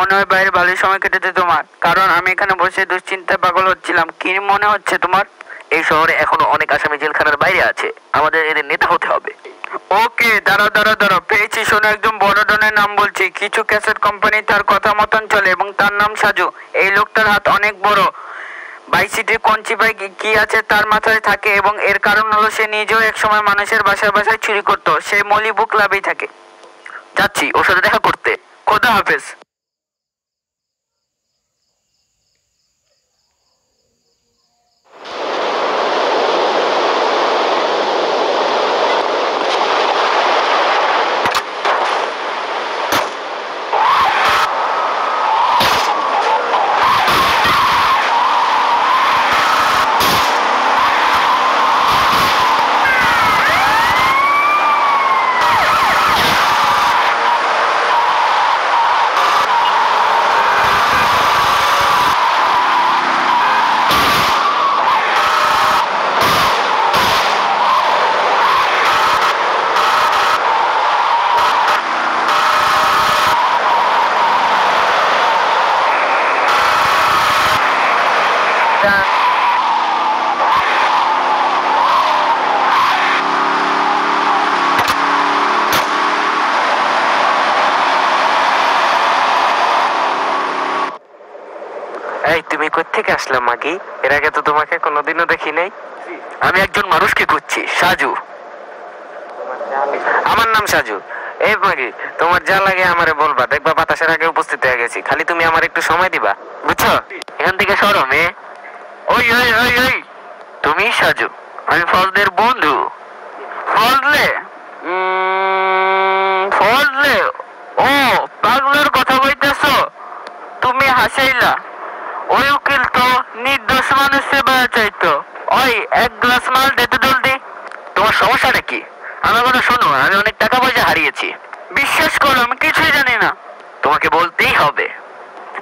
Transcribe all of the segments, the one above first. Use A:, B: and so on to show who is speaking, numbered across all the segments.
A: মনে হয় বাইরে ভালোই সময় কেটেছে তোমার, কারণ আমি এখানে বসে দুশ্চিন্তায় পাগল হচ্ছিলাম। কি মনে হচ্ছে তোমার?
B: এই শহরে এখনো অনেক আসামি জেলখানার বাইরে আছে, আমাদের এদের নেতা হতে হবে।
A: ওকে, দাঁড়াও দাঁড়াও দাঁড়াও, পেয়েছি। শোনো, একজন বড় ডনের নাম বলছি। কিছু ক্যাসেট কোম্পানি তার কথা মতন চলে এবং তার নাম সাজু। এই লোকটার হাত অনেক বড়। বাইসিটির কঞ্চিপায় কি আছে তার মাথায় থাকে, এবং এর কারণ হলো সে নিজেও একসময় মানুষের বাসায় বাসায় চুরি করতো। সে মলি বুক ক্লাবেই থাকে।
B: যাচ্ছি ওর সাথে দেখা করতে।
A: খোদা হাফেজ।
B: এই তুমি কোত্থেকে আসলাম মাগি? এর আগে তো তোমাকে কোনোদিনও দেখি নাই। আমি একজন মানুষকে খুঁজছি, সাজু। আমার নাম সাজু। এই মাগি, তোমার যা লাগে আমারে বলবা, দেখবা বাতাসের আগে উপস্থিত হয়ে গেছি। খালি তুমি আমার একটু সময় দিবা, বুঝছো? এখান থেকে সরো মেয়ে। ওই ওই ওই ওই, তুমি সাজু? আমি ফজলের বন্ধু।
A: ফজলে? ফজলে? ও, পাগলের কথা কইতেছো? তুমি হাসাইলা। ওই উকিল তো নির্দোষ মানুষের বায়া চাইতো। ওই, এক গ্লাস মাল দে তো জলদি।
B: তোমার সমস্যাটা কি? আমার কথা শোনো, আমি অনেক টাকা পয়সা হারিয়েছি।
A: বিশ্বাস করো, আমি কিছুই জানি না।
B: তোমাকে বলতেই হবে।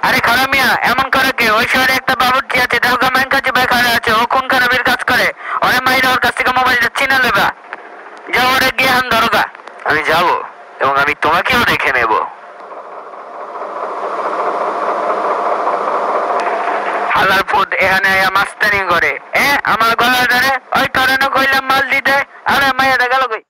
A: আরে খারাপ মিয়া, এমন করে কে? ওই শহরে একটা বাবুর্চি আছে, দেখো মাইন কাছে বেকার আছে। ও খুন খারাপের কাজ করে। ওরে মাইরা ওর কাছ থেকে মোবাইলটা চিনা লেবা। যাও, ওরে গিয়ে হান ধরোগা।
B: আমি যাব, এবং আমি তোমাকেও দেখে নেব।
A: হালার ফুট এখানে মাস্তানি করে। আমার গলা ধরে ওই কারণে কইলাম মাল দিতে। আরে মাইয়াটা গেল কই?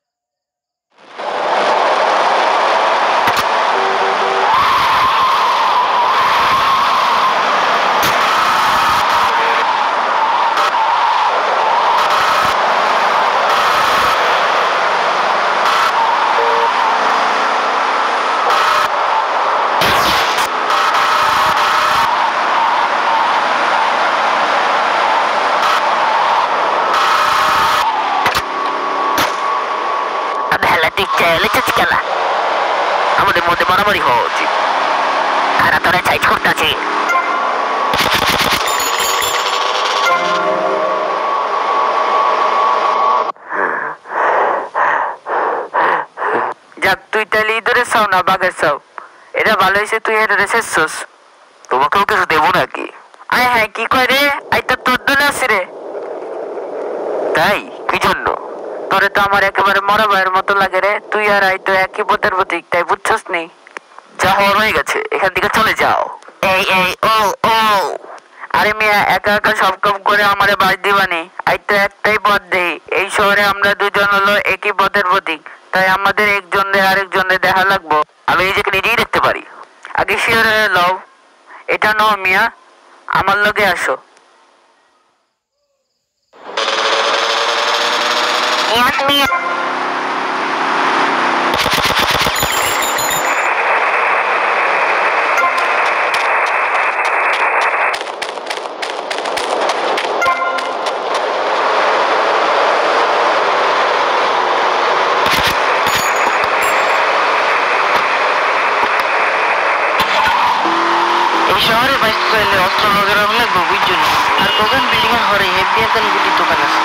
B: আমাদের মধ্যে মারামারি হওয়া উচিত। খারাপ তোরা চাই করতেছি।
A: যাক, তুই তাহলে ইঁদুরের চাও না বাঘের চাও? এটা ভালো হয়েছে তুই এটা রেসেছিস।
B: তোমাকেও কিছু দেবো নাকি?
A: আয় হ্যাঁ, কি কয় রে? আই তো তোর দলে আছি রে।
B: তাই? কি জন্য?
A: তোরে তো আমার একেবারে মরা ভাইয়ের মতো লাগে রে। তুই আর আই তো একই পথের প্রতীক, তাই বুঝছস নি?
B: যা হওয়ার হয়ে গেছে, এখান থেকে চলে যাও।
A: এই এই ও ও, আরে মিয়া, একা একা সব কাম করে আমারে বাজ দিবানি। আই তো একটাই পথ দেই। এই শহরে আমরা দুজন হলো একই পথের প্রতীক, তাই আমাদের একজনের আরেকজনের দেখা লাগবো।
B: আমি নিজেকে নিজেই দেখতে পারি।
A: আগে শিওর হয়ে লও। এটা নো মিয়া, আমার লগে আসো। মিয়া
B: শহরে বাইসতে চাইলে অস্ত্র লগে রাখা লাগবে, বুঝছো? আর কোগান বিল্ডিং এর ঘরে এফবিআই গুলির দোকান আছে।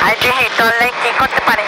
A: আই দেখি তোর লাই কি করতে পারে।